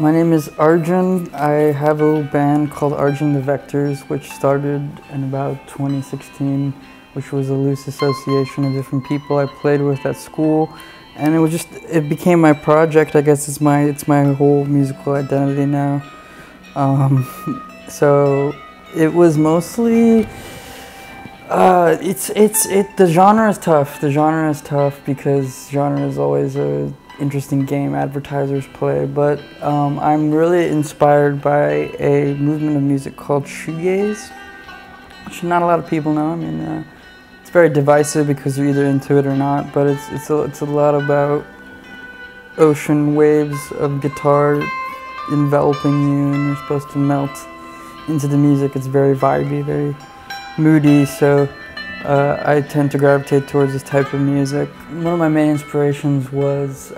My name is Arjun. I have a little band called Arjun the Vectors, which started in about 2016, which was a loose association of different people I played with at school. And it became my project. I guess it's my whole musical identity now. So it was mostly, the genre is tough. The genre is tough because genre is always a interesting game advertisers play, but I'm really inspired by a movement of music called shoegaze, which not a lot of people know. I mean, it's very divisive because you're either into it or not, but it's a lot about ocean waves of guitar enveloping you, and you're supposed to melt into the music. It's very vibey, very moody, so I tend to gravitate towards this type of music. One of my main inspirations was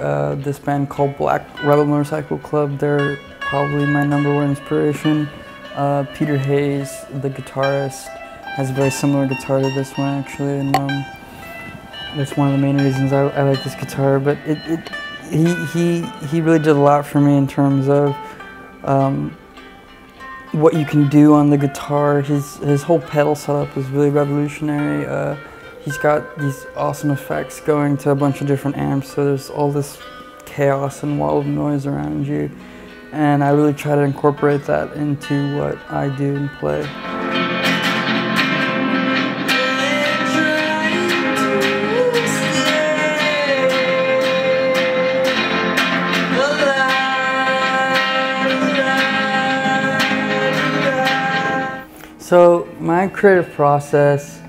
this band called Black Rebel Motorcycle Club. They're probably my #1 inspiration. Peter Hayes, the guitarist, has a very similar guitar to this one actually, and that's one of the main reasons I like this guitar. But he really did a lot for me in terms of what you can do on the guitar. His whole pedal setup is really revolutionary. He's got these awesome effects going to a bunch of different amps, so there's all this chaos and wall of noise around you. And I really try to incorporate that into what I do and play. So my creative process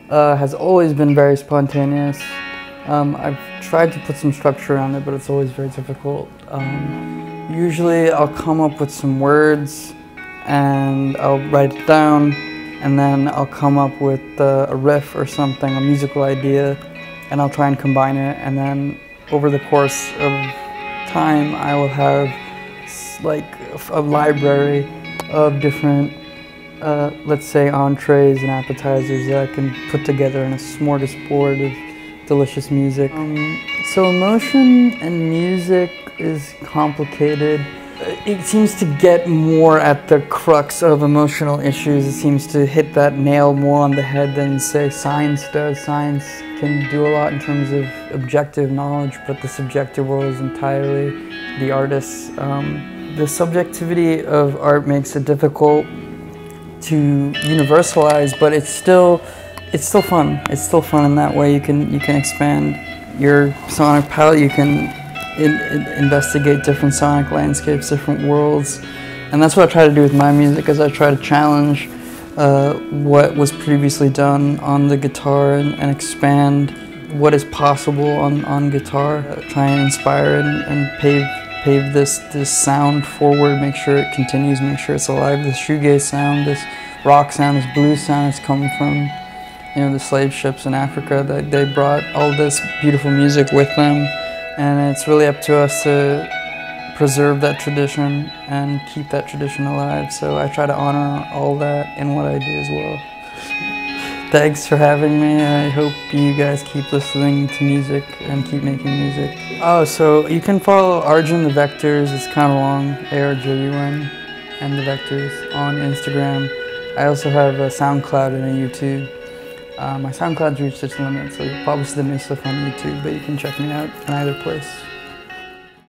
has always been very spontaneous. I've tried to put some structure around it, but it's always very difficult. Usually I'll come up with some words and I'll write it down, and then I'll come up with a riff or something, a musical idea, and I'll try and combine it. And then over the course of time I will have like a library of different let's say entrees and appetizers that I can put together in a smorgasbord of delicious music. So emotion and music is complicated. It seems to get more at the crux of emotional issues. It seems to hit that nail more on the head than, say, science does. Science can do a lot in terms of objective knowledge, but the subjective world is entirely the artist's. The subjectivity of art makes it difficult to universalize, but it's still fun. It's still fun in that way. You can expand your sonic palette. You can investigate different sonic landscapes, different worlds, and that's what I try to do with my music. Is I try to challenge what was previously done on the guitar and expand what is possible on guitar. Try and inspire and pave this sound forward, make sure it continues, make sure it's alive. This shoegaze sound, this rock sound, this blues sound has come from, you know, the slave ships in Africa. That they brought all this beautiful music with them, and it's really up to us to preserve that tradition and keep that tradition alive. So I try to honor all that in what I do as well. Thanks for having me. I hope you guys keep listening to music and keep making music. Oh, so you can follow Arjun the Vectors. It's kind of long, ARJUN, and the Vectors on Instagram. I also have a SoundCloud and a YouTube. My SoundCloud's reached its limit, so you'll probably see the new stuff on YouTube, but you can check me out in either place.